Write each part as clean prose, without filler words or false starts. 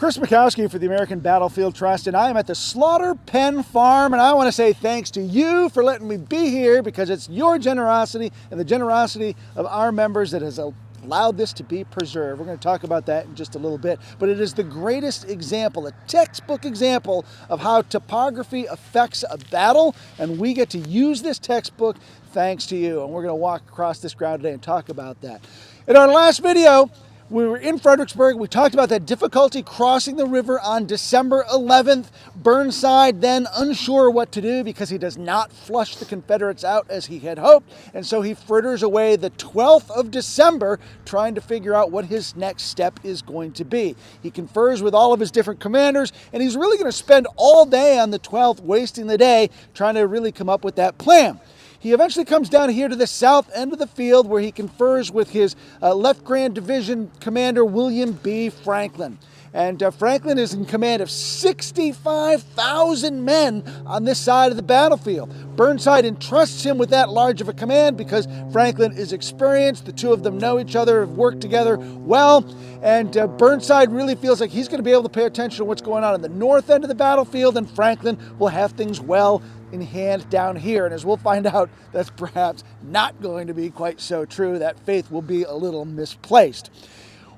Chris Mikowski for the American Battlefield Trust, and I am at the Slaughter Pen Farm, and I want to say thanks to you for letting me be here, because it's your generosity and the generosity of our members that has allowed this to be preserved. We're going to talk about that in just a little bit, but it is the greatest example, a textbook example of how topography affects a battle, and we get to use this textbook thanks to you, and we're going to walk across this ground today and talk about that. In our last video, we were in Fredericksburg. We talked about that difficulty crossing the river on December 11th. Burnside then unsure what to do because he does not flush the Confederates out as he had hoped. And so he fritters away the 12th of December trying to figure out what his next step is going to be. He confers with all of his different commanders, and he's really going to spend all day on the 12th wasting the day trying to really come up with that plan. He eventually comes down here to the south end of the field where he confers with his Left Grand Division Commander William B. Franklin. And Franklin is in command of 65,000 men on this side of the battlefield. Burnside entrusts him with that large of a command because Franklin is experienced. The two of them know each other, have worked together well. And Burnside really feels like he's going to be able to pay attention to what's going on the north end of the battlefield, and Franklin will have things well in hand down here. And as we'll find out, that's perhaps not going to be quite so true. That faith will be a little misplaced.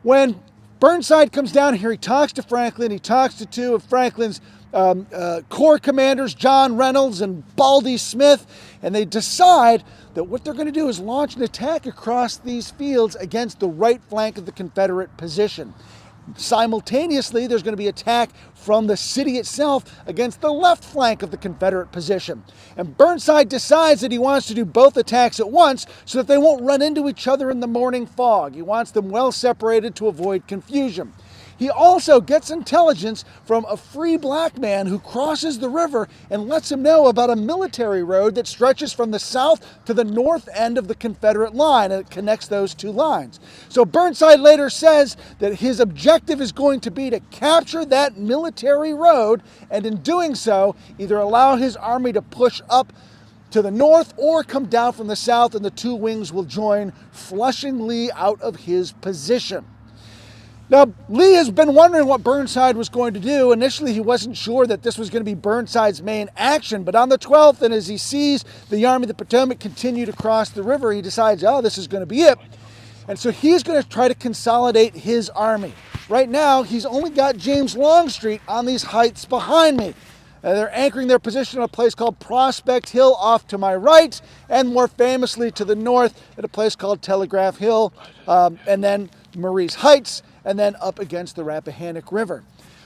When Burnside comes down here, he talks to Franklin. He talks to two of Franklin's corps commanders, John Reynolds and Baldy Smith, and they decide that what they're going to do is launch an attack across these fields against the right flank of the Confederate position. Simultaneously, there's going to be attack from the city itself against the left flank of the Confederate position. And Burnside decides that he wants to do both attacks at once so that they won't run into each other in the morning fog. He wants them well separated to avoid confusion. He also gets intelligence from a free black man who crosses the river and lets him know about a military road that stretches from the south to the north end of the Confederate line, and it connects those two lines. So Burnside later says that his objective is going to be to capture that military road, and in doing so, either allow his army to push up to the north or come down from the south, and the two wings will join, flushing Lee out of his position. Now, Lee has been wondering what Burnside was going to do. Initially, he wasn't sure that this was going to be Burnside's main action, but on the 12th, and as he sees the Army of the Potomac continue to cross the river, he decides, oh, this is going to be it. And so he's going to try to consolidate his army. Right now, he's only got James Longstreet on these heights behind me. They're anchoring their position at a place called Prospect Hill off to my right, and more famously to the north at a place called Telegraph Hill, and then Marie's Heights, and then up against the Rappahannock River.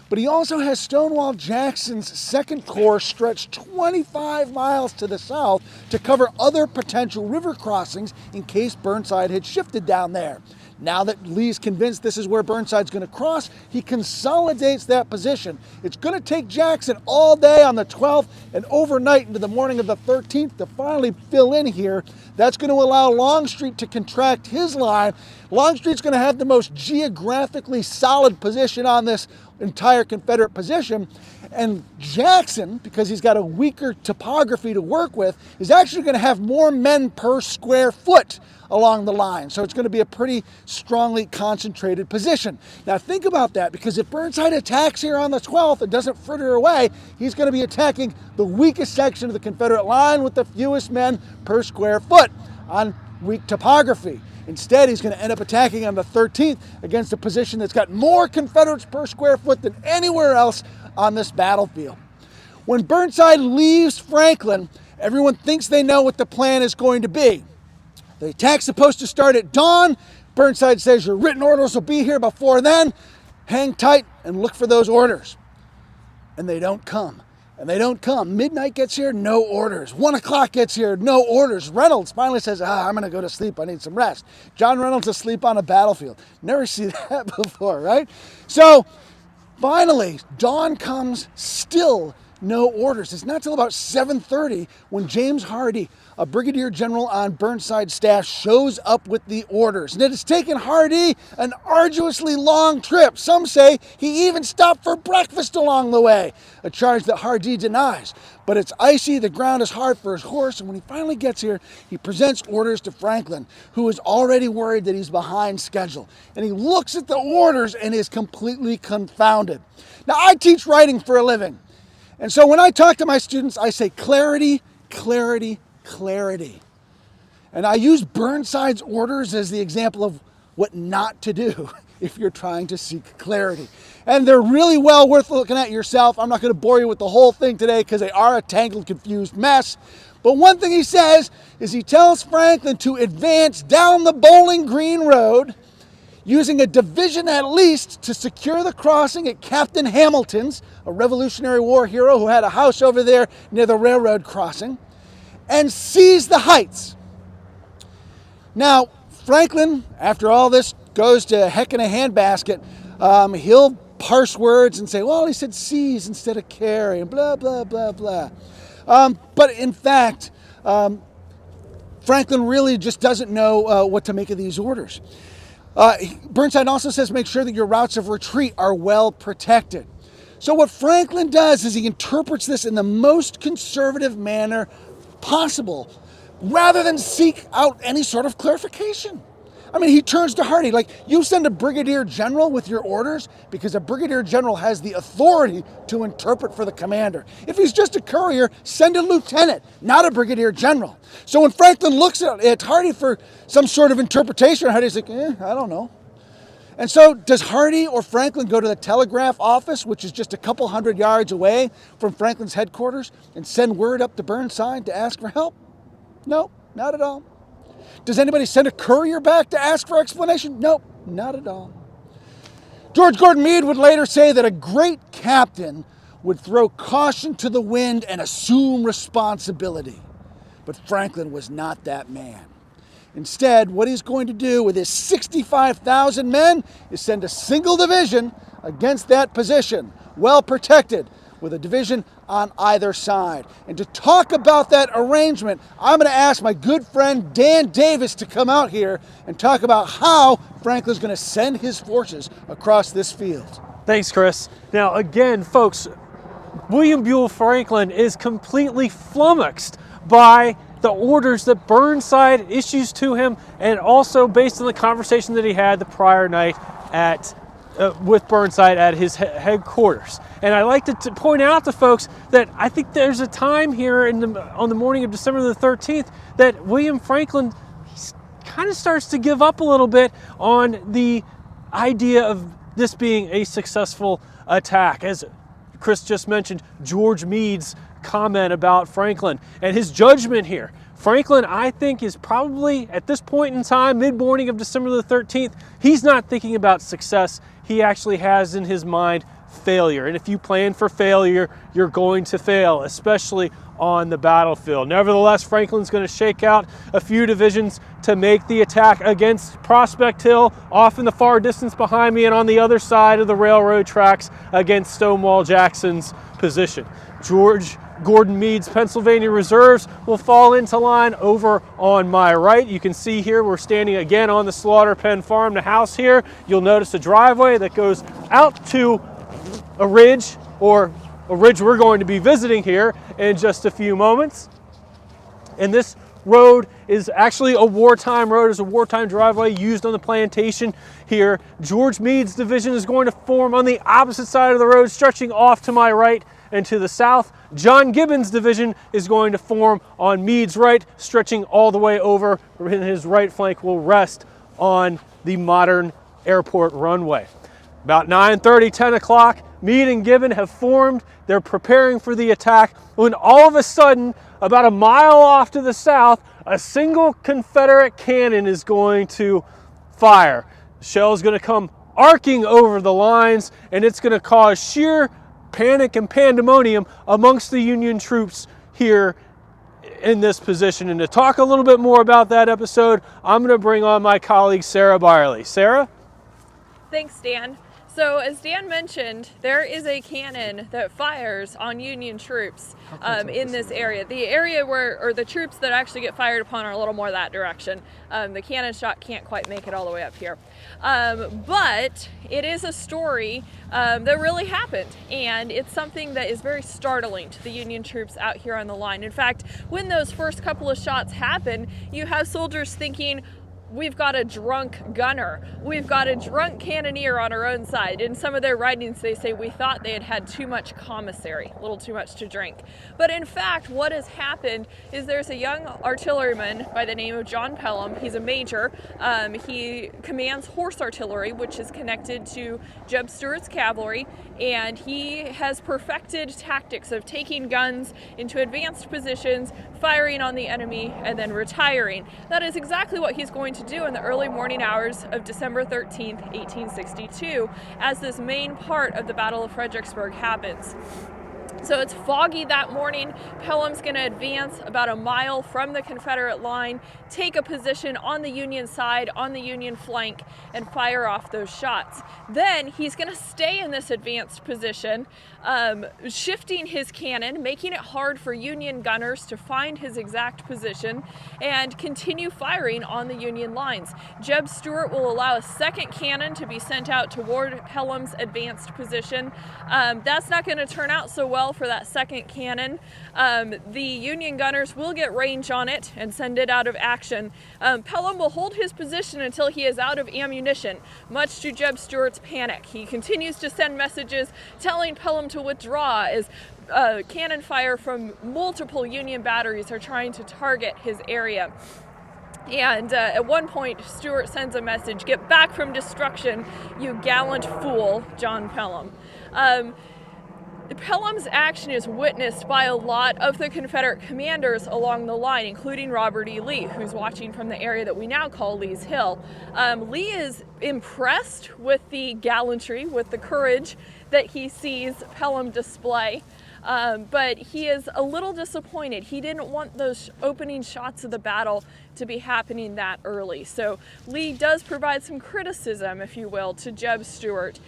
But he also has Stonewall Jackson's 2nd Corps stretched 25 miles to the south to cover other potential river crossings in case Burnside had shifted down there. Now that Lee's convinced this is where Burnside's going to cross, he consolidates that position. It's going to take Jackson all day on the 12th and overnight into the morning of the 13th to finally fill in here. That's going to allow Longstreet to contract his line. Longstreet's going to have the most geographically solid position on this entire Confederate position, and Jackson, because he's got a weaker topography to work with, is actually going to have more men per square foot along the line. So it's going to be a pretty strongly concentrated position. Now think about that, because if Burnside attacks here on the 12th and doesn't fritter away, he's going to be attacking the weakest section of the Confederate line with the fewest men per square foot on weak topography. Instead, he's going to end up attacking on the 13th against a position that's got more Confederates per square foot than anywhere else on this battlefield. When Burnside leaves Franklin, everyone thinks they know what the plan is going to be. The attack's supposed to start at dawn. Burnside says your written orders will be here before then. Hang tight and look for those orders. And they don't come. And they don't come. Midnight gets here, no orders. 1 o'clock gets here, no orders. Reynolds finally says, I'm going to go to sleep. I need some rest. John Reynolds asleep on a battlefield. Never see that before, right? So finally, dawn comes, still no orders. It's not till about 7:30 when James Hardee, a brigadier general on Burnside's staff, shows up with the orders. And it has taken Hardee an arduously long trip. Some say he even stopped for breakfast along the way, a charge that Hardee denies. But it's icy, the ground is hard for his horse, and when he finally gets here, he presents orders to Franklin, who is already worried that he's behind schedule. And he looks at the orders and is completely confounded. Now, I teach writing for a living. And so when I talk to my students, I say clarity, clarity, clarity. And I use Burnside's orders as the example of what not to do if you're trying to seek clarity. And they're really well worth looking at yourself. I'm not going to bore you with the whole thing today because they are a tangled, confused mess. But one thing he says is he tells Franklin to advance down the Bowling Green Road using a division at least to secure the crossing at Captain Hamilton's, a Revolutionary War hero who had a house over there near the railroad crossing, and seize the heights. Now, Franklin, after all this, goes to heck in a handbasket. He'll parse words and say, well, he said seize instead of carry, and blah, blah, blah, blah. But in fact, Franklin really just doesn't know what to make of these orders. Burnside also says make sure that your routes of retreat are well protected. So what Franklin does is he interprets this in the most conservative manner possible, rather than seek out any sort of clarification. I mean, he turns to Hardee, like, you send a brigadier general with your orders because a brigadier general has the authority to interpret for the commander. If he's just a courier, send a lieutenant, not a brigadier general. So when Franklin looks at Hardee for some sort of interpretation, Hardee's like, I don't know. And so does Hardee or Franklin go to the telegraph office, which is just a couple hundred yards away from Franklin's headquarters, and send word up to Burnside to ask for help? No, not at all. Does anybody send a courier back to ask for explanation? Nope, not at all. George Gordon Meade would later say that a great captain would throw caution to the wind and assume responsibility. But Franklin was not that man. Instead, what he's going to do with his 65,000 men is send a single division against that position, well protected, with a division on either side. And to talk about that arrangement, I'm going to ask my good friend Dan Davis to come out here and talk about how Franklin's going to send his forces across this field. Thanks, Chris. Now, again, folks, William Buell Franklin is completely flummoxed by the orders that Burnside issues to him, and also based on the conversation that he had the prior night with Burnside at his headquarters. And I like to point out to folks that I think there's a time here on the morning of December the 13th that William Franklin kind of starts to give up a little bit on the idea of this being a successful attack. As Chris just mentioned, George Meade's comment about Franklin and his judgment here. Franklin, I think, is probably at this point in time, mid-morning of December the 13th, he's not thinking about success. He actually has in his mind failure. And if you plan for failure, you're going to fail, especially on the battlefield. Nevertheless, Franklin's going to shake out a few divisions to make the attack against Prospect Hill, off in the far distance behind me, and on the other side of the railroad tracks against Stonewall Jackson's position. George Gordon Meade's Pennsylvania Reserves will fall into line over on my right. You can see here we're standing again on the Slaughter Pen Farm, the house here. You'll notice a driveway that goes out to a ridge, or a ridge we're going to be visiting here in just a few moments. And this road is actually a wartime road. It's a wartime driveway used on the plantation here. George Meade's division is going to form on the opposite side of the road, stretching off to my right and to the south. John Gibbon's division is going to form on Meade's right, stretching all the way over, and his right flank will rest on the modern airport runway. About 9:30, 10 o'clock, Meade and Gibbon have formed. They're preparing for the attack when all of a sudden, about a mile off to the south, a single Confederate cannon is going to fire. The shell is going to come arcing over the lines, and it's going to cause sheer panic and pandemonium amongst the Union troops here in this position. And to talk a little bit more about that episode, I'm going to bring on my colleague Sarah Byerly. Sarah? Thanks, Dan. So as Dan mentioned, there is a cannon that fires on Union troops in this area. The area or the troops that actually get fired upon are a little more that direction. The cannon shot can't quite make it all the way up here. But it is a story that really happened, and it's something that is very startling to the Union troops out here on the line. In fact, when those first couple of shots happen, you have soldiers thinking, we've got a drunk gunner. We've got a drunk cannoneer on our own side. In some of their writings, they say we thought they had had too much commissary, a little too much to drink. But in fact, what has happened is there's a young artilleryman by the name of John Pelham. He's a major. He commands horse artillery, which is connected to Jeb Stuart's cavalry, and he has perfected tactics of taking guns into advanced positions, firing on the enemy, and then retiring. That is exactly what he's going to do in the early morning hours of December 13th, 1862, as this main part of the Battle of Fredericksburg happens. So it's foggy that morning. Pelham's going to advance about a mile from the Confederate line, take a position on the Union side, on the Union flank, and fire off those shots. Then he's going to stay in this advanced position, shifting his cannon, making it hard for Union gunners to find his exact position, and continue firing on the Union lines. Jeb Stuart will allow a second cannon to be sent out toward Pelham's advanced position. That's not going to turn out so well for that second cannon. The Union gunners will get range on it and send it out of action. Pelham will hold his position until he is out of ammunition, much to Jeb Stuart's panic. He continues to send messages telling Pelham to withdraw as cannon fire from multiple Union batteries are trying to target his area. And at one point, Stuart sends a message, "Get back from destruction, you gallant fool, John Pelham." Pelham's action is witnessed by a lot of the Confederate commanders along the line, including Robert E. Lee, who's watching from the area that we now call Lee's Hill. Lee is impressed with the gallantry, with the courage that he sees Pelham display. But he is a little disappointed. He didn't want those opening shots of the battle to be happening that early. So Lee does provide some criticism, if you will, to Jeb Stuart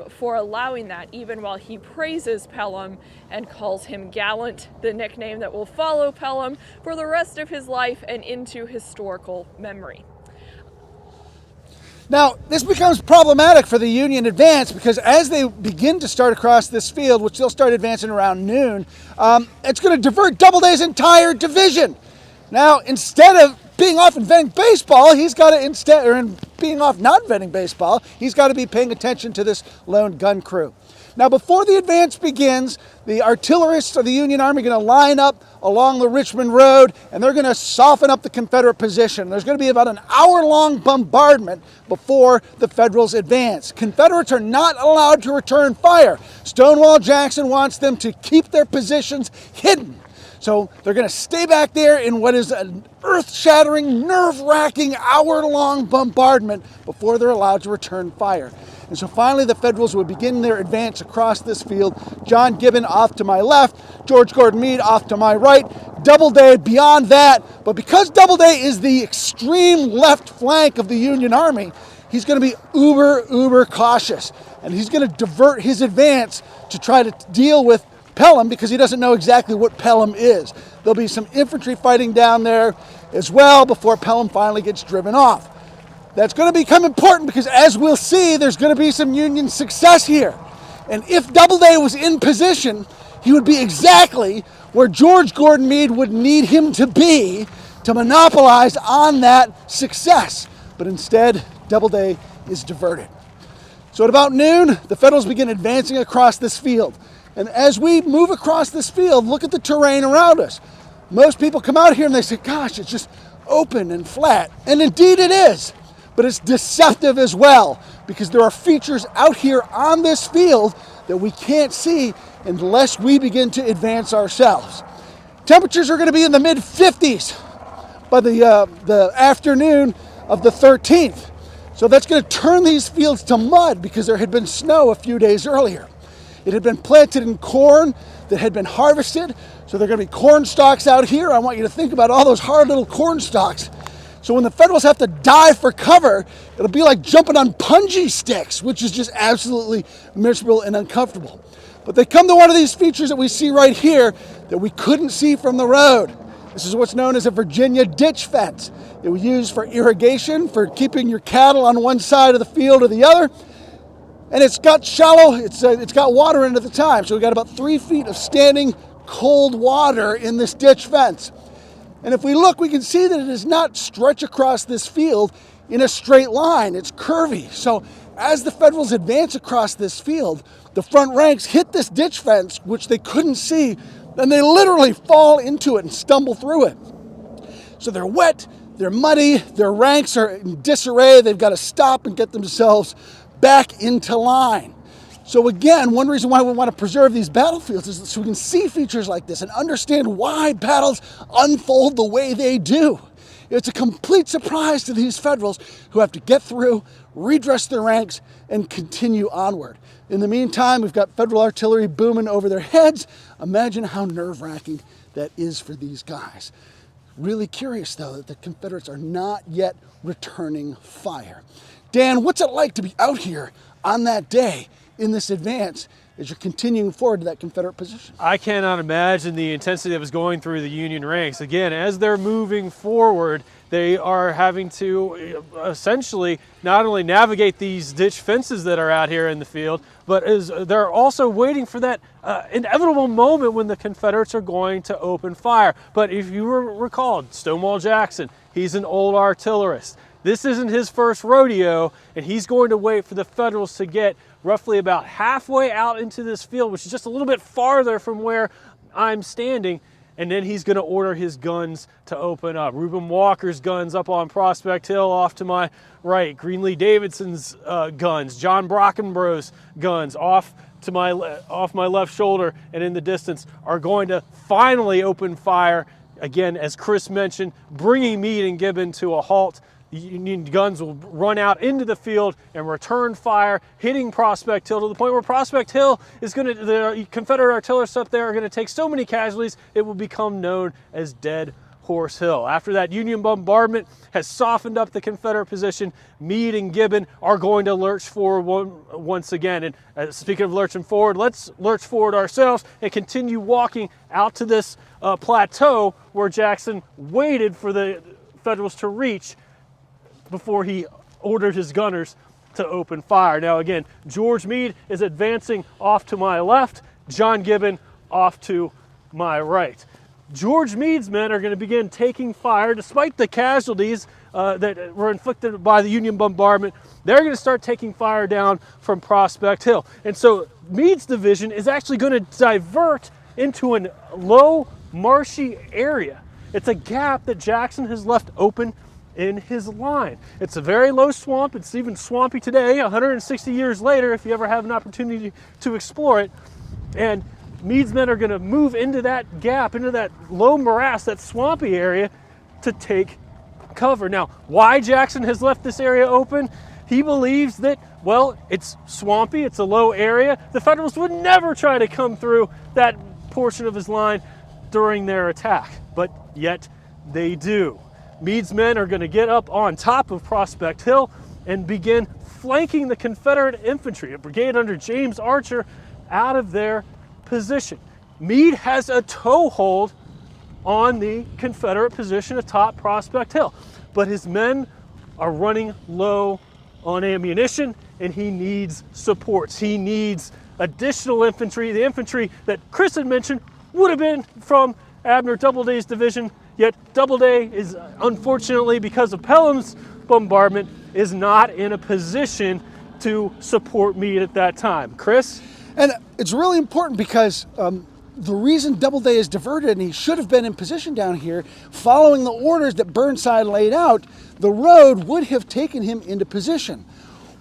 for allowing that, even while he praises Pelham and calls him gallant, the nickname that will follow Pelham for the rest of his life and into historical memory. Now, this becomes problematic for the Union advance because as they begin to start across this field, which they'll start advancing around noon, it's going to divert Doubleday's entire division. Now, instead of being off inventing baseball, he's got to being off not inventing baseball, he's got to be paying attention to this lone gun crew. Now, before the advance begins, the artillerists of the Union Army are going to line up along the Richmond Road, and they're going to soften up the Confederate position. There's going to be about an hour-long bombardment before the Federals advance. Confederates are not allowed to return fire. Stonewall Jackson wants them to keep their positions hidden. So they're going to stay back there in what is an earth-shattering, nerve-wracking, hour-long bombardment before they're allowed to return fire. And so finally the Federals would begin their advance across this field. John Gibbon off to my left, George Gordon Meade off to my right, Doubleday beyond that. But because Doubleday is the extreme left flank of the Union Army, he's going to be uber cautious. And he's going to divert his advance to try to deal with Pelham because he doesn't know exactly what Pelham is. There'll be some infantry fighting down there as well before Pelham finally gets driven off. That's going to become important because, as we'll see, there's going to be some Union success here. And if Doubleday was in position, he would be exactly where George Gordon Meade would need him to be to monopolize on that success. But instead, Doubleday is diverted. So at about noon, the Federals begin advancing across this field. And as we move across this field, look at the terrain around us. Most people come out here and they say, gosh, it's just open and flat. And indeed it is. But it's deceptive as well because there are features out here on this field that we can't see unless we begin to advance ourselves. Temperatures are going to be in the mid-50s by the afternoon of the 13th. So that's going to turn these fields to mud because there had been snow a few days earlier. It had been planted in corn that had been harvested. So there are going to be corn stalks out here. I want you to think about all those hard little corn stalks. So when the Federals have to dive for cover, it'll be like jumping on punji sticks, which is just absolutely miserable and uncomfortable. But they come to one of these features that we see right here that we couldn't see from the road. This is what's known as a Virginia ditch fence. It was used for irrigation, for keeping your cattle on one side of the field or the other. And it's got shallow, it's got water in it at the time. So we got about 3 feet of standing cold water in this ditch fence. And if we look, we can see that it does not stretch across this field in a straight line. It's curvy. So as the Federals advance across this field, the front ranks hit this ditch fence, which they couldn't see, and they literally fall into it and stumble through it. So they're wet, they're muddy, their ranks are in disarray. They've got to stop and get themselves back into line. So again, one reason why we want to preserve these battlefields is so we can see features like this and understand why battles unfold the way they do. It's a complete surprise to these Federals who have to get through, redress their ranks, and continue onward. In the meantime, we've got Federal artillery booming over their heads. Imagine how nerve-wracking that is for these guys. Really curious, though, that the Confederates are not yet returning fire. Dan, what's it like to be out here on that day in this advance as you're continuing forward to that Confederate position? I cannot imagine the intensity that was going through the Union ranks. Again, as they're moving forward, they are having to essentially not only navigate these ditch fences that are out here in the field, but they're also waiting for that inevitable moment when the Confederates are going to open fire. But if you recall, Stonewall Jackson, he's an old artillerist. This isn't his first rodeo, and he's going to wait for the Federals to get roughly about halfway out into this field, which is just a little bit farther from where I'm standing, and then he's going to order his guns to open up. Reuben Walker's guns up on Prospect Hill off to my right, Greenlee Davidson's guns, John Brockenbrough's guns off my left shoulder and in the distance are going to finally open fire, again, as Chris mentioned, bringing Meade and Gibbon to a halt. Union guns will run out into the field and return fire, hitting Prospect Hill to the point where Prospect Hill is going to, the Confederate artillerists up there are going to take so many casualties, it will become known as Dead Horse Hill. After that Union bombardment has softened up the Confederate position, Meade and Gibbon are going to lurch forward once again. And speaking of lurching forward, let's lurch forward ourselves and continue walking out to this plateau where Jackson waited for the Federals to reach before he ordered his gunners to open fire. Now again, George Meade is advancing off to my left, John Gibbon off to my right. George Meade's men are going to begin taking fire despite the casualties that were inflicted by the Union bombardment. They're going to start taking fire down from Prospect Hill. And so Meade's division is actually going to divert into a low marshy area. It's a gap that Jackson has left open in his line. It's a very low swamp. It's even swampy today, 160 years later, if you ever have an opportunity to explore it. And Meade's men are going to move into that gap, into that low morass, that swampy area, to take cover. Now, why Jackson has left this area open? He believes that, well, it's swampy, it's a low area. The Federals would never try to come through that portion of his line during their attack, but yet they do. Meade's men are going to get up on top of Prospect Hill and begin flanking the Confederate infantry, a brigade under James Archer, out of their position. Meade has a toehold on the Confederate position atop Prospect Hill, but his men are running low on ammunition and he needs supports. He needs additional infantry. The infantry that Chris had mentioned would have been from Abner Doubleday's division, yet Doubleday is, unfortunately, because of Pelham's bombardment, is not in a position to support Meade at that time. Chris? And it's really important because the reason Doubleday is diverted, and he should have been in position down here, following the orders that Burnside laid out, the road would have taken him into position.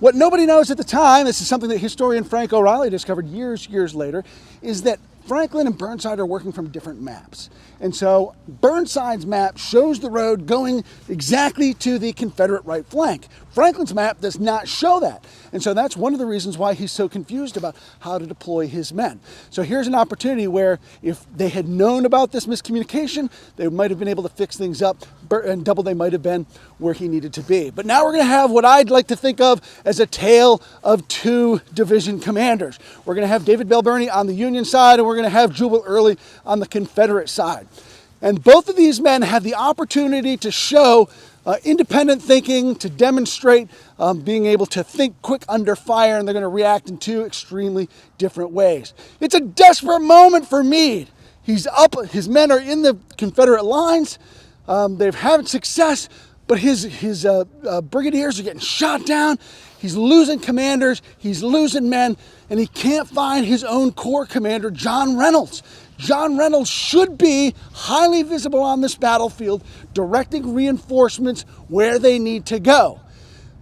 What nobody knows at the time, this is something that historian Frank O'Reilly discovered years later, is that Franklin and Burnside are working from different maps. And so Burnside's map shows the road going exactly to the Confederate right flank. Franklin's map does not show that. And so that's one of the reasons why he's so confused about how to deploy his men. So here's an opportunity where if they had known about this miscommunication, they might have been able to fix things up, and Doubleday might have been where he needed to be. But now we're going to have what I'd like to think of as a tale of two division commanders. We're going to have David Bell Birney on the Union side, and we're going to have Jubal Early on the Confederate side. And both of these men have the opportunity to show independent thinking, to demonstrate being able to think quick under fire, and they're going to react in two extremely different ways. It's a desperate moment for Meade. He's up, his men are in the Confederate lines, they've had success, but his brigadiers are getting shot down. He's losing commanders, he's losing men, and he can't find his own corps commander, John Reynolds. John Reynolds should be highly visible on this battlefield, directing reinforcements where they need to go.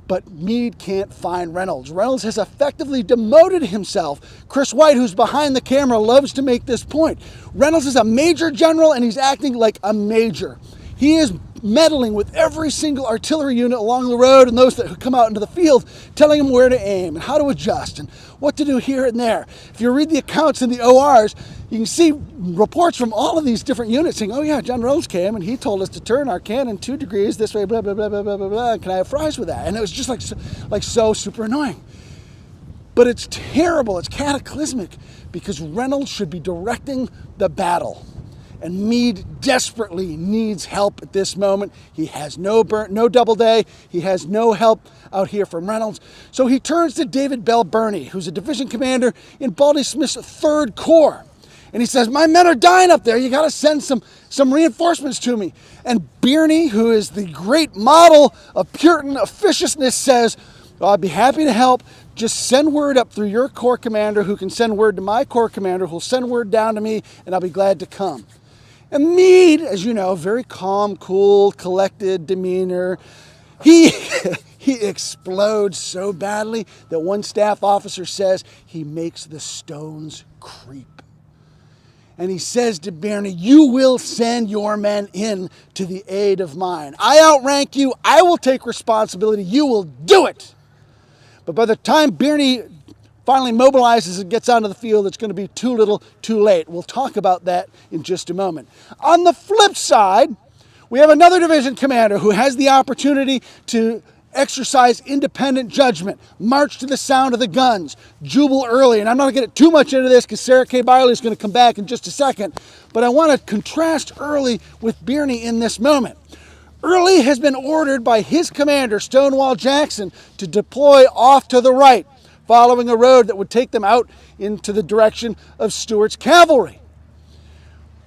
But Meade can't find Reynolds. Reynolds has effectively demoted himself. Chris White, who's behind the camera, loves to make this point. Reynolds is a major general, and he's acting like a major. He is meddling with every single artillery unit along the road and those that come out into the field, telling them where to aim and how to adjust and what to do here and there. If you read the accounts in the ORs, you can see reports from all of these different units saying, oh yeah, John Reynolds came and he told us to turn our cannon 2 degrees this way, blah, blah, blah, blah, blah, blah, blah. Can I have fries with that? And it was just like so super annoying. But it's terrible, it's cataclysmic, because Reynolds should be directing the battle. And Meade desperately needs help at this moment. He has no Doubleday. He has no help out here from Reynolds. So he turns to David Bell Birney, who's a division commander in Baldy Smith's 3rd Corps. And he says, my men are dying up there. You got to send some reinforcements to me. And Birney, who is the great model of Puritan officiousness, says, well, I'd be happy to help. Just send word up through your corps commander, who can send word to my corps commander, who'll send word down to me, and I'll be glad to come. And Meade, as you know, very calm, cool, collected demeanor. He explodes so badly that one staff officer says he makes the stones creep. And he says to Birney, you will send your men in to the aid of mine. I outrank you. I will take responsibility. You will do it. But by the time Birney finally mobilizes and gets onto the field, it's going to be too little, too late. We'll talk about that in just a moment. On the flip side, we have another division commander who has the opportunity to exercise independent judgment, march to the sound of the guns, Jubal Early. And I'm not going to get too much into this because Sarah K. Byerly is going to come back in just a second. But I want to contrast Early with Birney in this moment. Early has been ordered by his commander, Stonewall Jackson, to deploy off to the right, following a road that would take them out into the direction of Stuart's cavalry.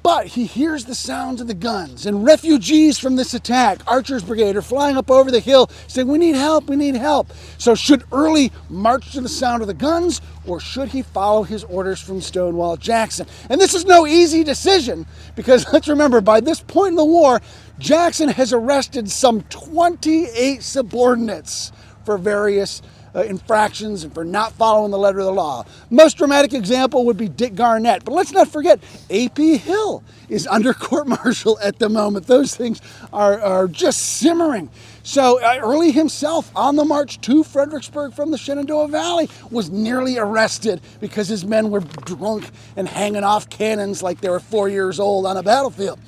But he hears the sounds of the guns, and refugees from this attack, Archer's brigade, are flying up over the hill saying, we need help, we need help. So should Early march to the sound of the guns, or should he follow his orders from Stonewall Jackson? And this is no easy decision, because let's remember, by this point in the war, Jackson has arrested some 28 subordinates for various infractions and for not following the letter of the law. Most dramatic example would be Dick Garnett, but let's not forget A.P. Hill is under court-martial at the moment. Those things are just simmering. So Early himself, on the march to Fredericksburg from the Shenandoah Valley, was nearly arrested because his men were drunk and hanging off cannons like they were 4 years old on a battlefield.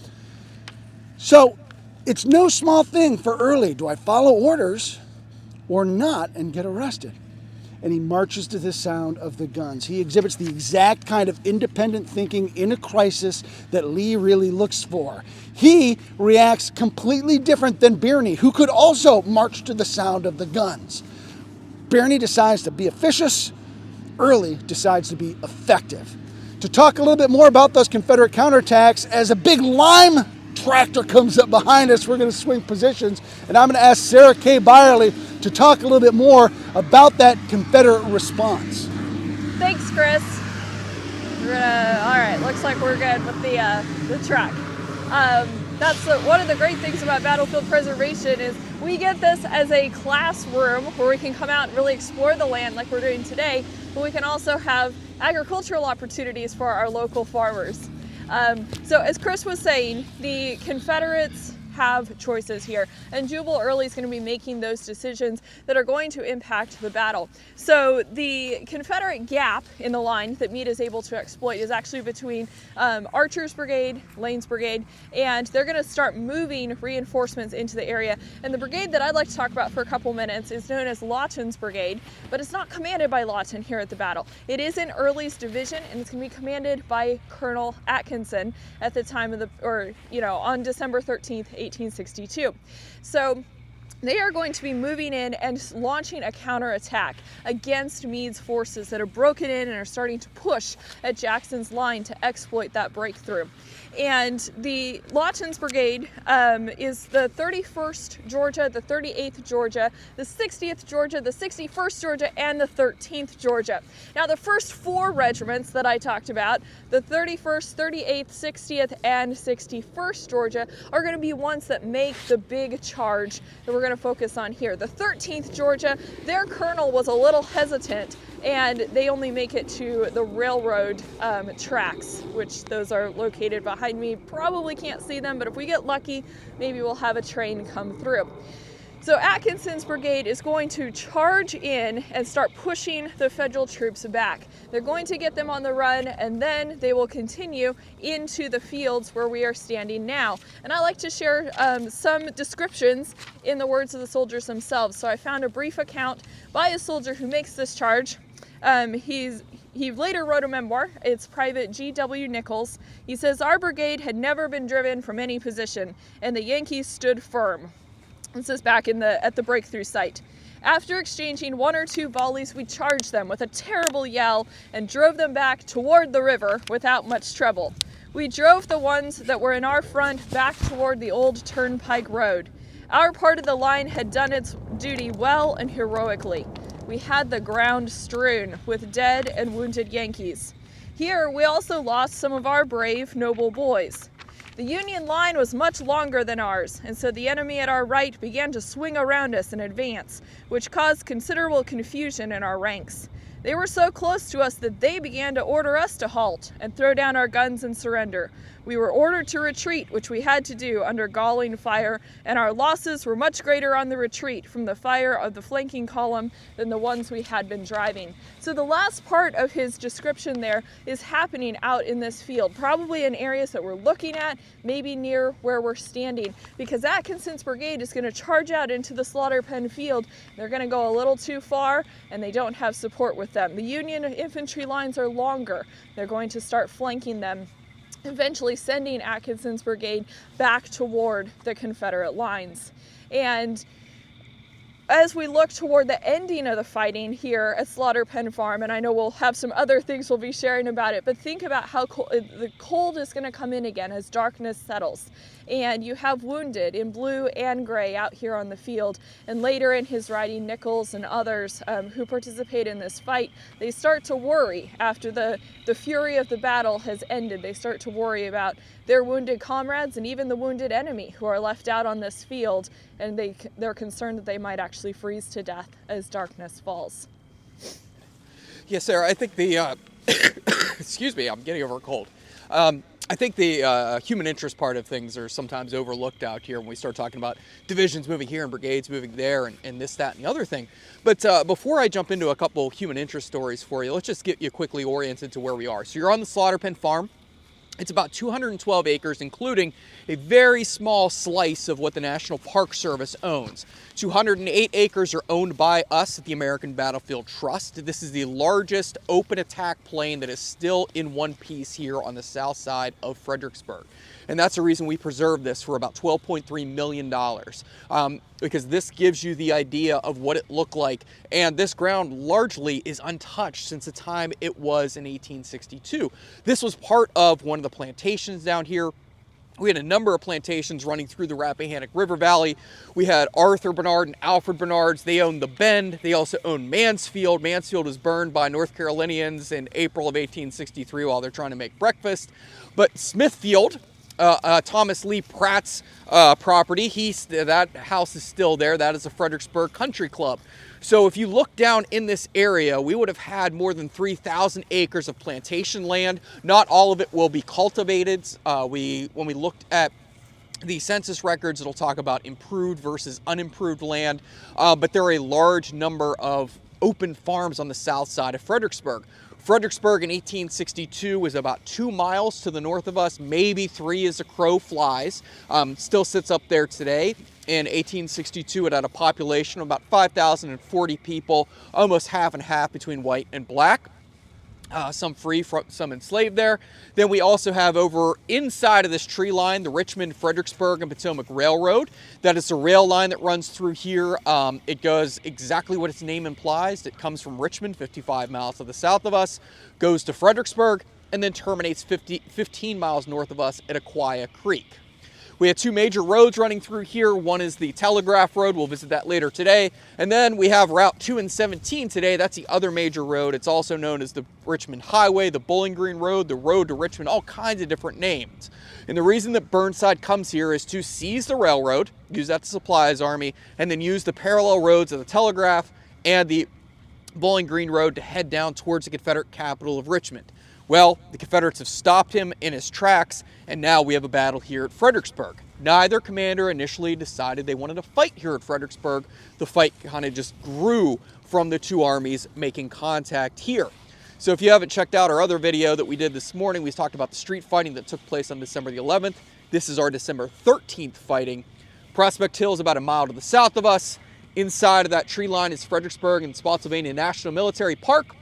So it's no small thing for Early. Do I follow orders or not and get arrested? And he marches to the sound of the guns. He exhibits the exact kind of independent thinking in a crisis that Lee really looks for. He reacts completely different than Birney, who could also march to the sound of the guns. Birney decides to be officious. Early decides to be effective. To talk a little bit more about those Confederate counterattacks, as a big lime tractor comes up behind us, we're going to swing positions, and I'm going to ask Sarah K. Byerly to talk a little bit more about that Confederate response. Thanks, Chris. All right, looks like we're good with the truck. That's one of the great things about battlefield preservation is we get this as a classroom where we can come out and really explore the land like we're doing today. but we can also have agricultural opportunities for our local farmers. So as Chris was saying, the Confederates have choices here, and Jubal Early is going to be making those decisions that are going to impact the battle. So the Confederate gap in the line that Meade is able to exploit is actually between Archer's brigade, Lane's brigade, and they're going to start moving reinforcements into the area. And the brigade that I'd like to talk about for a couple minutes is known as Lawton's brigade, but it's not commanded by Lawton here at the battle. It is in Early's division, and it's going to be commanded by Colonel Atkinson at the time of on December 13th, 1862. So they are going to be moving in and launching a counterattack against Meade's forces that are broken in and are starting to push at Jackson's line to exploit that breakthrough. And the Lawton's brigade is the 31st Georgia, the 38th Georgia, the 60th Georgia, the 61st Georgia, and the 13th Georgia. Now the first 4 regiments that I talked about, the 31st, 38th, 60th, and 61st Georgia, are going to be ones that make the big charge that we're going to focus on here. The 13th Georgia, their colonel was a little hesitant, and they only make it to the railroad tracks, which those are located behind me. Probably can't see them, but if we get lucky, maybe we'll have a train come through. So Atkinson's brigade is going to charge in and start pushing the Federal troops back. They're going to get them on the run, and then they will continue into the fields where we are standing now. And I like to share some descriptions in the words of the soldiers themselves. So I found a brief account by a soldier who makes this charge. He later wrote a memoir. It's Private G.W. Nichols. He says, "Our brigade had never been driven from any position, and the Yankees stood firm." This is back at the breakthrough site. "After exchanging 1 or 2 volleys, we charged them with a terrible yell and drove them back toward the river without much trouble. We drove the ones that were in our front back toward the old turnpike road. Our part of the line had done its duty well and heroically. We had the ground strewn with dead and wounded Yankees. Here we also lost some of our brave, noble boys. The Union line was much longer than ours, and so the enemy at our right began to swing around us and advance, which caused considerable confusion in our ranks. They were so close to us that they began to order us to halt and throw down our guns and surrender. We were ordered to retreat, which we had to do under galling fire, and our losses were much greater on the retreat from the fire of the flanking column than the ones we had been driving." So the last part of his description there is happening out in this field, probably in areas that we're looking at, maybe near where we're standing, because Atkinson's brigade is going to charge out into the slaughter pen field. They're going to go a little too far, and they don't have support with them. The Union infantry lines are longer. They're going to start flanking them, eventually sending Atkinson's brigade back toward the Confederate lines. And as we look toward the ending of the fighting here at Slaughter Pen Farm, and I know we'll have some other things we'll be sharing about it, but think about how the cold is going to come in again as darkness settles. And you have wounded in blue and gray out here on the field. And later in his writing, Nichols and others who participate in this fight, they start to worry after the fury of the battle has ended. They start to worry about their wounded comrades and even the wounded enemy who are left out on this field, and they're concerned that they might actually freeze to death as darkness falls. Yes, Sarah, I think the, excuse me, I'm getting over a cold. I think the human interest part of things are sometimes overlooked out here when we start talking about divisions moving here and brigades moving there and this, that, and the other thing. But before I jump into a couple human interest stories for you, let's just get you quickly oriented to where we are. So you're on the Slaughter Pen Farm. It's about 212 acres, including a very small slice of what the National Park Service owns. 208 acres are owned by us at the American Battlefield Trust. This is the largest open attack plain that is still in one piece here on the south side of Fredericksburg. And that's the reason we preserved this for about $12.3 million, because this gives you the idea of what it looked like. And this ground largely is untouched since the time it was in 1862. This was part of one of the plantations down here. We had a number of plantations running through the Rappahannock River Valley. We had Arthur Bernard and Alfred Bernard's. They owned the Bend. They also owned Mansfield. Mansfield was burned by North Carolinians in April of 1863 while they're trying to make breakfast. But Smithfield Thomas Lee Pratt's property. That house is still there. That is the Fredericksburg Country Club. So if you look down in this area, we would have had more than 3,000 acres of plantation land. Not all of it will be cultivated. When we looked at the census records, it'll talk about improved versus unimproved land, but there are a large number of open farms on the south side of Fredericksburg. Fredericksburg in 1862 was about 2 miles to the north of us, maybe 3 as the crow flies. Still sits up there today. In 1862, it had a population of about 5,040 people, almost half and half between white and black. Some free, some enslaved there. Then we also have over inside of this tree line, the Richmond, Fredericksburg, and Potomac Railroad. That is the rail line that runs through here. It goes exactly what its name implies. It comes from Richmond, 55 miles to the south of us, goes to Fredericksburg, and then terminates 15 miles north of us at Aquia Creek. We have 2 major roads running through here. One is the Telegraph Road. We'll visit that later today. And then we have Route 2 and 17 today. That's the other major road. It's also known as the Richmond Highway, the Bowling Green Road, the Road to Richmond, all kinds of different names. And the reason that Burnside comes here is to seize the railroad, use that to supply his army, and then use the parallel roads of the Telegraph and the Bowling Green Road to head down towards the Confederate capital of Richmond. Well, the Confederates have stopped him in his tracks, and now we have a battle here at Fredericksburg. Neither commander initially decided they wanted to fight here at Fredericksburg. The fight kind of just grew from the 2 armies making contact here. So if you haven't checked out our other video that we did this morning, we talked about the street fighting that took place on December the 11th. This is our December 13th fighting. Prospect Hill is about a mile to the south of us. Inside of that tree line is Fredericksburg and Spotsylvania National Military Park.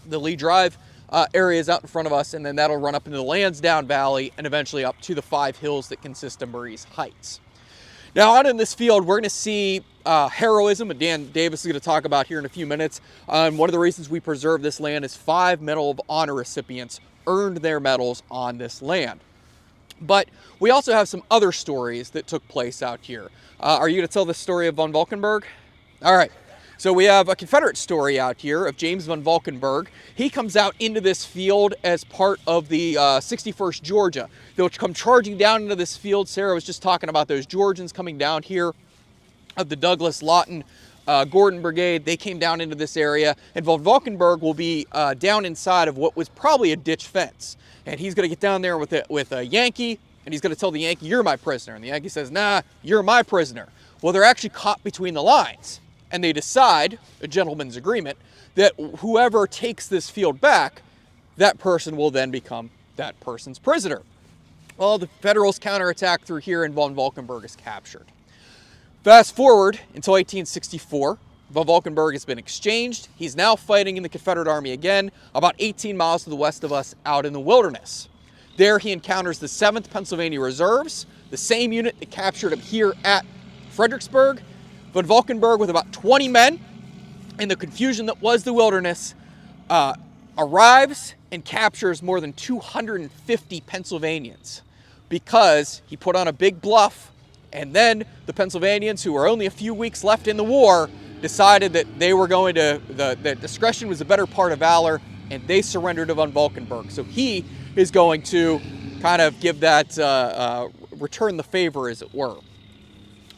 The Lee Drive area is out in front of us, and then that'll run up into the Lansdowne Valley and eventually up to the 5 hills that consist of Marie's Heights. Now, out in this field, we're going to see heroism, and Dan Davis is going to talk about here in a few minutes. One of the reasons we preserve this land is 5 Medal of Honor recipients earned their medals on this land. But we also have some other stories that took place out here. Are you going to tell the story of von Valkenburg? All right. So we have a Confederate story out here of James von Valkenburg. He comes out into this field as part of the 61st Georgia. They'll come charging down into this field. Sarah was just talking about those Georgians coming down here of the Douglas Lawton Gordon Brigade. They came down into this area, and von Valkenburg will be down inside of what was probably a ditch fence. And he's going to get down there with a Yankee, and he's going to tell the Yankee, "You're my prisoner." And the Yankee says, "Nah, you're my prisoner." Well, they're actually caught between the lines. And they decide, a gentleman's agreement, that whoever takes this field back, that person will then become that person's prisoner. Well, the Federals counterattack through here, and von Valkenburg is captured. Fast forward until 1864. Von Valkenburg has been exchanged. He's now fighting in the Confederate Army again, about 18 miles to the west of us, out in the wilderness. There he encounters the 7th Pennsylvania Reserves, the same unit that captured him here at Fredericksburg. Von Valkenburg, with about 20 men, in the confusion that was the wilderness, arrives and captures more than 250 Pennsylvanians because he put on a big bluff, and then the Pennsylvanians, who were only a few weeks left in the war, decided that they were going to, that discretion was a better part of valor, and they surrendered to von Valkenburg. So he is going to kind of give that, return the favor, as it were.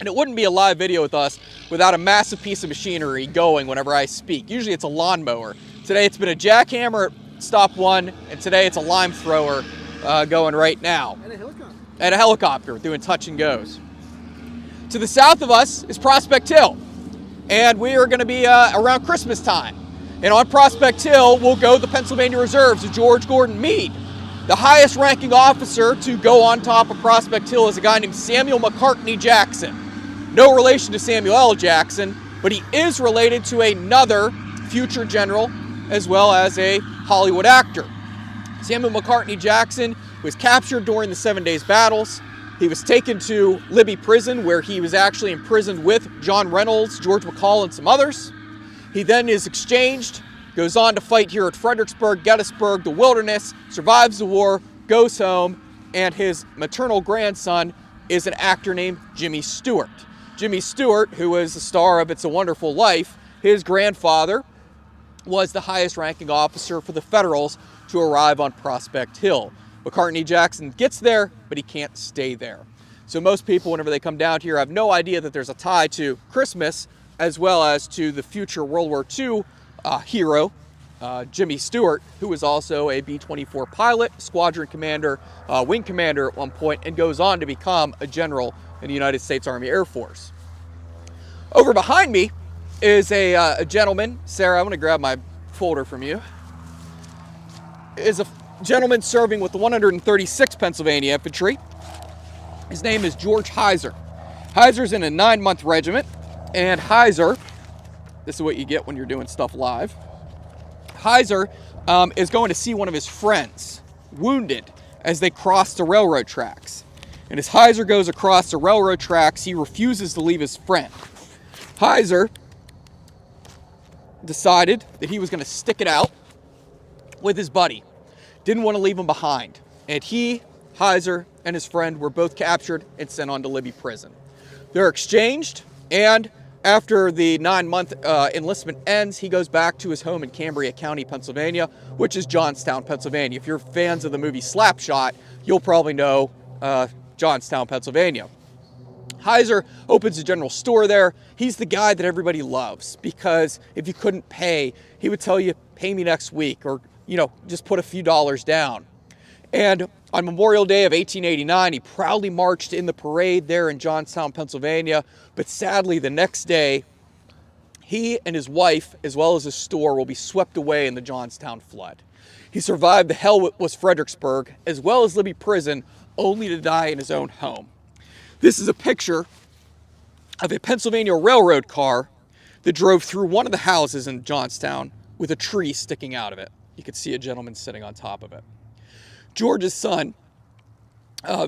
And it wouldn't be a live video with us without a massive piece of machinery going whenever I speak. Usually it's a lawnmower. Today it's been a jackhammer at stop 1, and today it's a lime thrower going right now. And a helicopter. And a helicopter doing touch and goes. To the south of us is Prospect Hill. And we are going to be around Christmas time. And on Prospect Hill will go the Pennsylvania Reserves of George Gordon Meade. The highest ranking officer to go on top of Prospect Hill is a guy named Samuel McCartney Jackson. No relation to Samuel L. Jackson, but he is related to another future general as well as a Hollywood actor. Samuel McCartney Jackson was captured during the 7 Days Battles. He was taken to Libby Prison, where he was actually imprisoned with John Reynolds, George McCall, and some others. He then is exchanged, goes on to fight here at Fredericksburg, Gettysburg, the Wilderness, survives the war, goes home, and his maternal grandson is an actor named Jimmy Stewart. Jimmy Stewart, who was the star of It's a Wonderful Life, his grandfather was the highest ranking officer for the Federals to arrive on Prospect Hill. McCartney Jackson gets there, but he can't stay there. So most people, whenever they come down here, have no idea that there's a tie to Christmas, as well as to the future World War II hero, Jimmy Stewart, who was also a B-24 pilot, squadron commander, wing commander at one point, and goes on to become a general in the United States Army Air Force. Over behind me is a gentleman. Sarah, I'm going to grab my folder from you. Is a gentleman serving with the 136th Pennsylvania Infantry. His name is George Heiser. Heiser's in a 9-month regiment, and Heiser, this is what you get when you're doing stuff live. Heiser is going to see one of his friends wounded as they cross the railroad tracks. And as Heiser goes across the railroad tracks, he refuses to leave his friend. Heiser decided that he was going to stick it out with his buddy. Didn't want to leave him behind. And he, Heiser, and his friend were both captured and sent on to Libby prison. They're exchanged, and after the 9-month enlistment ends, he goes back to his home in Cambria County, Pennsylvania, which is Johnstown, Pennsylvania. If you're fans of the movie Slapshot, you'll probably know Johnstown, Pennsylvania. Heiser opens a general store there. He's the guy that everybody loves because if you couldn't pay, he would tell you, pay me next week, or, just put a few dollars down. And on Memorial Day of 1889, he proudly marched in the parade there in Johnstown, Pennsylvania. But sadly, the next day, he and his wife, as well as his store, will be swept away in the Johnstown flood. He survived the hell that was Fredericksburg, as well as Libby Prison, only to die in his own home. This is a picture of a Pennsylvania Railroad car that drove through one of the houses in Johnstown with a tree sticking out of it. You could see a gentleman sitting on top of it. George's son,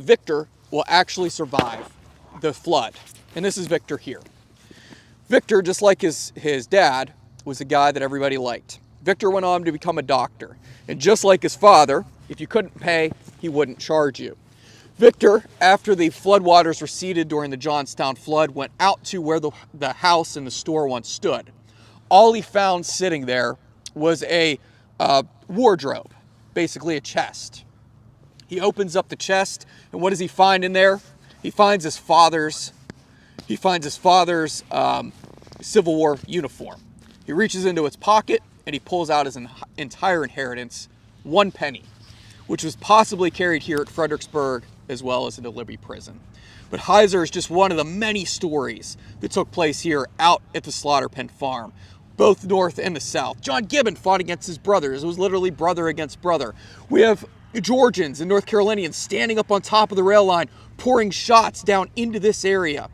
Victor, will actually survive the flood. And this is Victor here. Victor, just like his dad, was a guy that everybody liked. Victor went on to become a doctor. And just like his father, if you couldn't pay, he wouldn't charge you. Victor, after the floodwaters receded during the Johnstown flood, went out to where the house and the store once stood. All he found sitting there was a wardrobe, basically a chest. He opens up the chest, and what does he find in there? He finds his father's Civil War uniform. He reaches into his pocket and he pulls out his entire inheritance, 1 penny, which was possibly carried here at Fredericksburg as well as into Libby Prison. But Heiser is just one of the many stories that took place here out at the slaughter pen farm, both north and the south. John Gibbon fought against his brothers. It was literally brother against brother. We have Georgians and North Carolinians standing up on top of the rail line, pouring shots down into this area.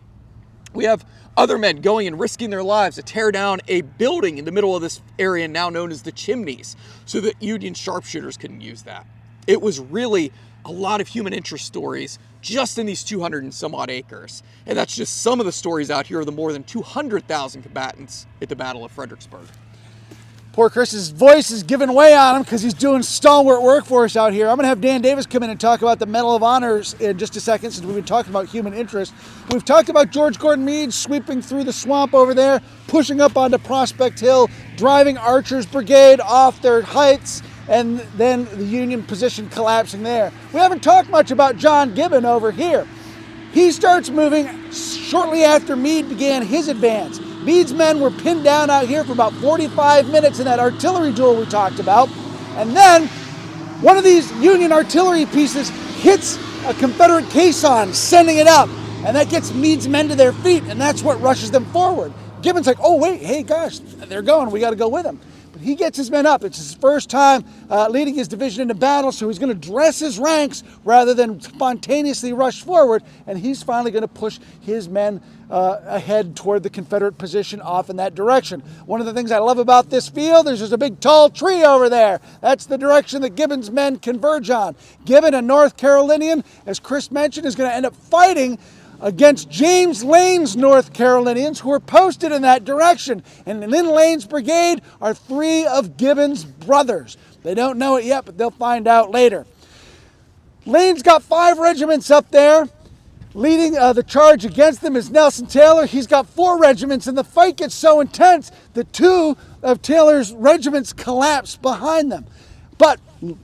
We have other men going and risking their lives to tear down a building in the middle of this area now known as the Chimneys so that Union sharpshooters couldn't use that. It was really a lot of human interest stories just in these 200 and some odd acres. And that's just some of the stories out here of the more than 200,000 combatants at the Battle of Fredericksburg. Poor Chris's voice is giving way on him because he's doing stalwart work for us out here. I'm going to have Dan Davis come in and talk about the Medal of Honors in just a second, since we've been talking about human interest. We've talked about George Gordon Meade sweeping through the swamp over there, pushing up onto Prospect Hill, driving Archer's brigade off their heights, and then the Union position collapsing there. We haven't talked much about John Gibbon over here. He starts moving shortly after Meade began his advance. Meade's men were pinned down out here for about 45 minutes in that artillery duel we talked about. And then one of these Union artillery pieces hits a Confederate caisson, sending it up. And that gets Meade's men to their feet, and that's what rushes them forward. Gibbon's like, oh, wait, hey, gosh, they're going. We got to go with them. But he gets his men up. It's his first time leading his division into battle, so he's going to dress his ranks rather than spontaneously rush forward. And he's finally going to push his men ahead toward the Confederate position off in that direction. One of the things I love about this field is there's a big tall tree over there. That's the direction that Gibbon's men converge on. Gibbon, a North Carolinian, as Chris mentioned, is going to end up fighting against James Lane's North Carolinians, who are posted in that direction. And in Lane's brigade are 3 of Gibbon's brothers. They don't know it yet, but they'll find out later. Lane's got 5 regiments up there. Leading the charge against them is Nelson Taylor. He's got 4 regiments, and the fight gets so intense that 2 of Taylor's regiments collapse behind them. But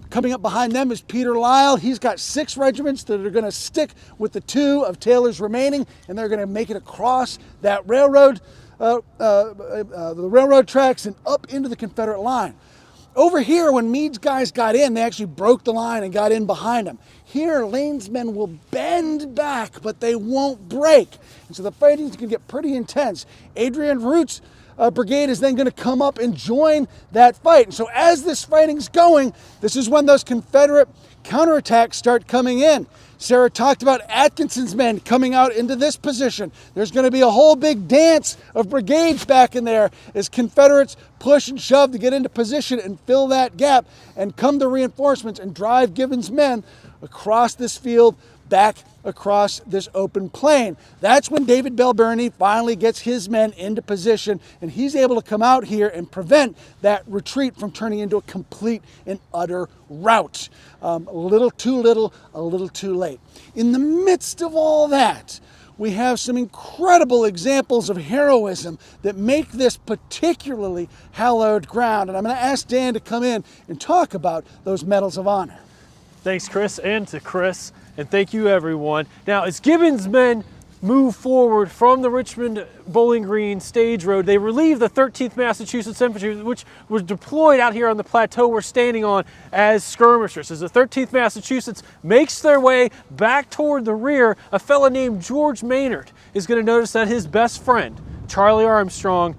coming up behind them is Peter Lyle. He's got 6 regiments that are going to stick with the 2 of Taylor's remaining, and they're going to make it across that railroad, the railroad tracks and up into the Confederate line. Over here, when Meade's guys got in, they actually broke the line and got in behind them. Here, Lane's men will bend back, but they won't break. And so the fighting's going to get pretty intense. Adrian Root's brigade is then going to come up and join that fight. And so as this fighting's going, this is when those Confederate counterattacks start coming in. Sarah talked about Atkinson's men coming out into this position. There's going to be a whole big dance of brigades back in there as Confederates push and shove to get into position and fill that gap and come to reinforcements and drive Gibbon's men across this field, back across this open plain. That's when David Bell Birney finally gets his men into position, and he's able to come out here and prevent that retreat from turning into a complete and utter rout. A little too little, a little too late. In the midst of all that, we have some incredible examples of heroism that make this particularly hallowed ground. And I'm going to ask Dan to come in and talk about those medals of honor. Thanks, Chris, and to Chris, and thank you, everyone. Now, as Gibbon's men move forward from the Richmond Bowling Green Stage Road, they relieve the 13th Massachusetts Infantry, which was deployed out here on the plateau we're standing on as skirmishers. As the 13th Massachusetts makes their way back toward the rear, a fellow named George Maynard is going to notice that his best friend, Charlie Armstrong,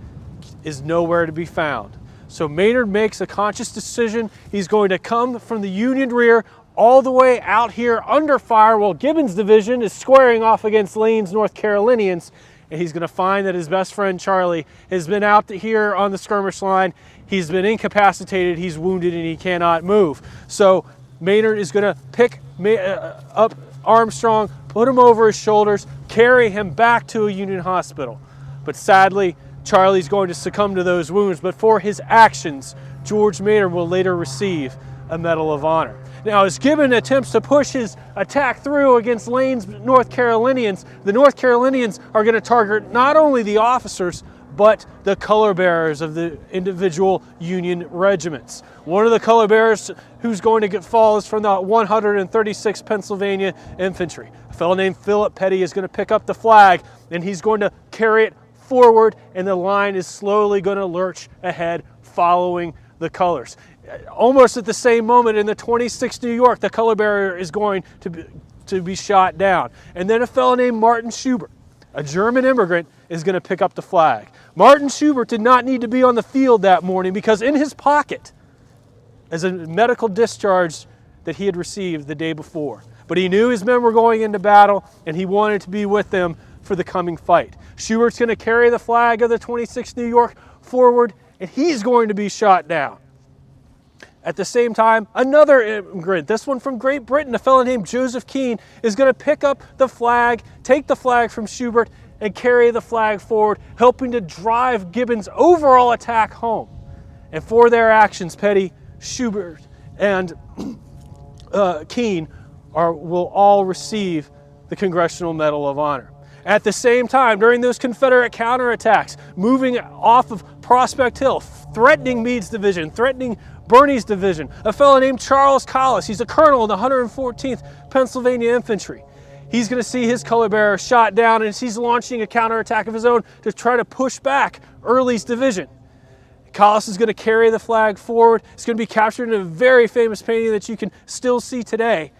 is nowhere to be found. So Maynard makes a conscious decision. He's going to come from the Union rear all the way out here under fire while Gibbon's division is squaring off against Lane's North Carolinians, and he's going to find that his best friend Charlie has been out here on the skirmish line. He's been incapacitated, he's wounded, and he cannot move. So Maynard is going to pick up Armstrong, put him over his shoulders, carry him back to a Union hospital. But sadly, Charlie's going to succumb to those wounds, but for his actions, George Maynard will later receive a Medal of Honor. Now, as Gibbon attempts to push his attack through against Lane's North Carolinians, the North Carolinians are going to target not only the officers, but the color bearers of the individual Union regiments. One of the color bearers who's going to fall is from the 136th Pennsylvania Infantry. A fellow named Philip Petty is going to pick up the flag, and he's going to carry it forward, and the line is slowly going to lurch ahead following the colors. Almost at the same moment in the 26th New York, the color bearer is going to be shot down. And then a fellow named Martin Schubert, a German immigrant, is going to pick up the flag. Martin Schubert did not need to be on the field that morning because in his pocket is a medical discharge that he had received the day before. But he knew his men were going into battle, and he wanted to be with them for the coming fight. Schubert's going to carry the flag of the 26th New York forward, and he's going to be shot down. At the same time, another immigrant, this one from Great Britain, a fellow named Joseph Keene, is going to pick up the flag, take the flag from Schubert, and carry the flag forward, helping to drive Gibbon's overall attack home. And for their actions, Petty, Schubert, and Keene will all receive the Congressional Medal of Honor. At the same time, during those Confederate counterattacks, moving off of Prospect Hill, threatening Meade's division, threatening Birney's division, a fellow named Charles Collis, he's a colonel in the 114th Pennsylvania Infantry. He's going to see his color bearer shot down, and he's launching a counterattack of his own to try to push back Early's division. Collis is going to carry the flag forward. It's going to be captured in a very famous painting that you can still see today.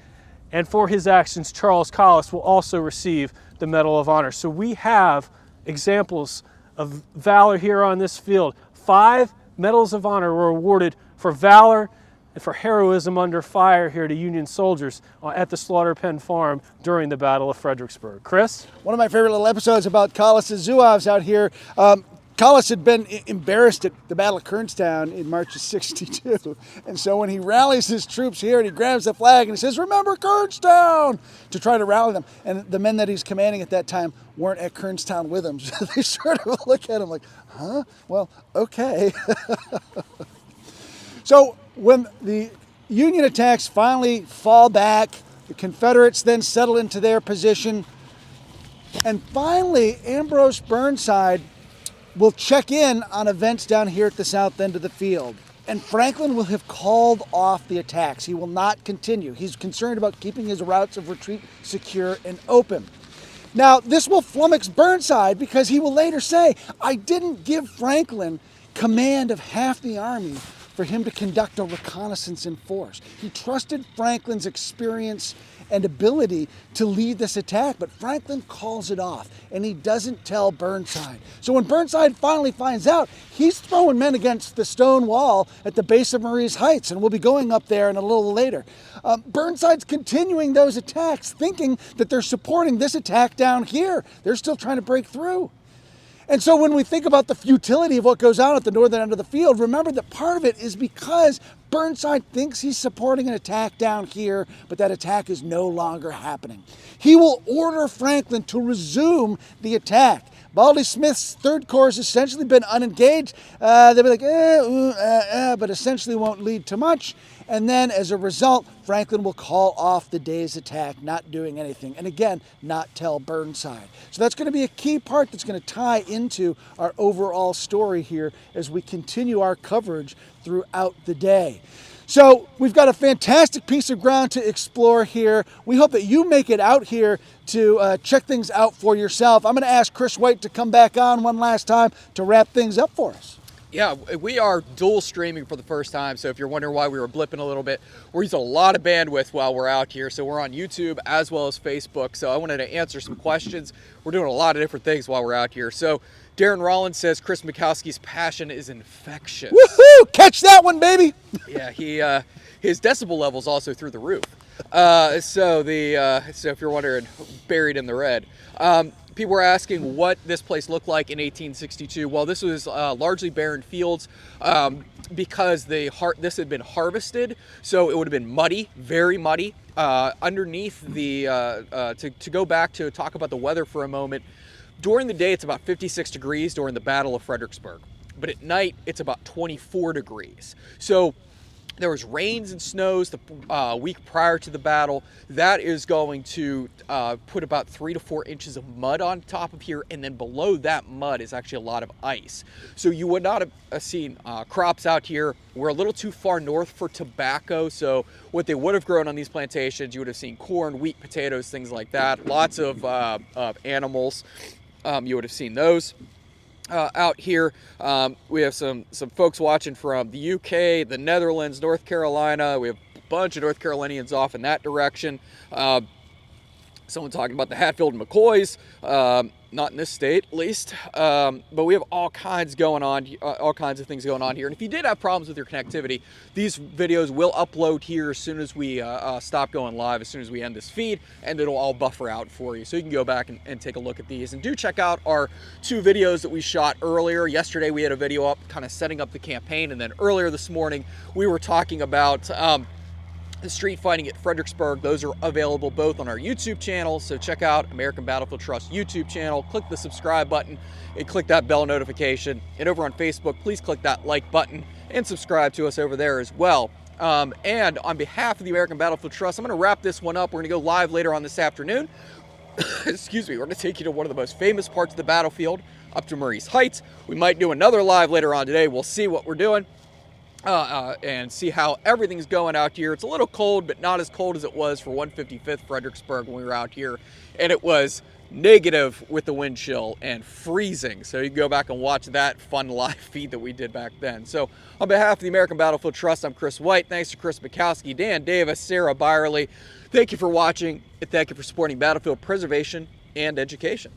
And for his actions, Charles Collis will also receive the Medal of Honor. So we have examples of valor here on this field. 5 Medals of Honor were awarded for valor and for heroism under fire here to Union soldiers at the Slaughter Pen Farm during the Battle of Fredericksburg. Chris? One of my favorite little episodes about Collis's Zouaves out here. Collis had been embarrassed at the Battle of Kernstown in March of '62. And so when he rallies his troops here and he grabs the flag and he says, "Remember Kernstown," to try to rally them. And the men that he's commanding at that time weren't at Kernstown with him. So they sort of look at him like, huh? Well, okay. So when the Union attacks finally fall back, the Confederates then settle into their position. And finally, Ambrose Burnside will check in on events down here at the south end of the field. and Franklin will have called off the attacks. He will not continue. He's concerned about keeping his routes of retreat secure and open. Now, this will flummox Burnside because he will later say, I didn't give Franklin command of half the army for him to conduct a reconnaissance in force. He trusted Franklin's experience and ability to lead this attack, but Franklin calls it off, and he doesn't tell Burnside. So when Burnside finally finds out, he's throwing men against the stone wall at the base of Marie's Heights, and we'll be going up there in a little later. Burnside's continuing those attacks, thinking that they're supporting this attack down here. They're still trying to break through. And so when we think about the futility of what goes on at the northern end of the field, remember that part of it is because Burnside thinks he's supporting an attack down here, but that attack is no longer happening. He will order Franklin to resume the attack. Baldy Smith's 3rd Corps has essentially been unengaged. They'll be like, but essentially won't lead to much. And then as a result, Franklin will call off the day's attack, not doing anything. And again, not tell Burnside. So that's going to be a key part that's going to tie into our overall story here as we continue our coverage throughout the day. So we've got a fantastic piece of ground to explore here. We hope that you make it out here to check things out for yourself. I'm going to ask Chris White to come back on one last time to wrap things up for us. Yeah, we are dual streaming for the first time, so if you're wondering why we were blipping a little bit, we're using a lot of bandwidth while we're out here. So we're on YouTube as well as Facebook. So I wanted to answer some questions. We're doing a lot of different things while we're out here. So Darren Rollins says Chris Mikowski's passion is infectious. Woohoo! Catch that one, baby! Yeah, his decibel level's also through the roof. So if you're wondering, buried in the red. People were asking what this place looked like in 1862. Well, this was largely barren fields because this had been harvested, so it would have been muddy, very muddy. Underneath to go back to talk about the weather for a moment, during the day it's about 56 degrees during the Battle of Fredericksburg, but at night it's about 24 degrees. So there was rains and snows the week prior to the battle. That is going to put about 3 to 4 inches of mud on top of here, and then below that mud is actually a lot of ice. So you would not have seen crops out here. We're a little too far north for tobacco, so what they would have grown on these plantations, you would have seen corn, wheat, potatoes, things like that. Lots of animals. You would have seen those. Out here, we have some folks watching from the UK, the Netherlands, North Carolina. We have a bunch of North Carolinians off in that direction. Someone talking about the Hatfield and McCoys, not in this state at least, but we have all kinds going on, all kinds of things going on here. And if you did have problems with your connectivity, these videos will upload here as soon as we stop going live, as soon as we end this feed, and it'll all buffer out for you. So you can go back and take a look at these. And do check out our 2 videos that we shot earlier. Yesterday we had a video up kind of setting up the campaign, and then earlier this morning we were talking about the street fighting at Fredericksburg. Those are available both on our YouTube channel, so check out American Battlefield Trust YouTube channel, click the subscribe button and click that bell notification. And over on Facebook, please click that like button and subscribe to us over there as well. And on behalf of the American Battlefield Trust, I'm going to wrap this one up. We're going to go live later on this afternoon. Excuse me, we're going to take you to one of the most famous parts of the battlefield, up to Marie's Heights. We might do another live later on today. We'll see what we're doing. And see how everything's going out here. It's a little cold, but not as cold as it was for 155th Fredericksburg when we were out here. And it was negative with the wind chill and freezing. So you can go back and watch that fun live feed that we did back then. So on behalf of the American Battlefield Trust, I'm Chris White. Thanks to Chris Mikowski, Dan Davis, Sarah Byerly. Thank you for watching, and thank you for supporting battlefield preservation and education.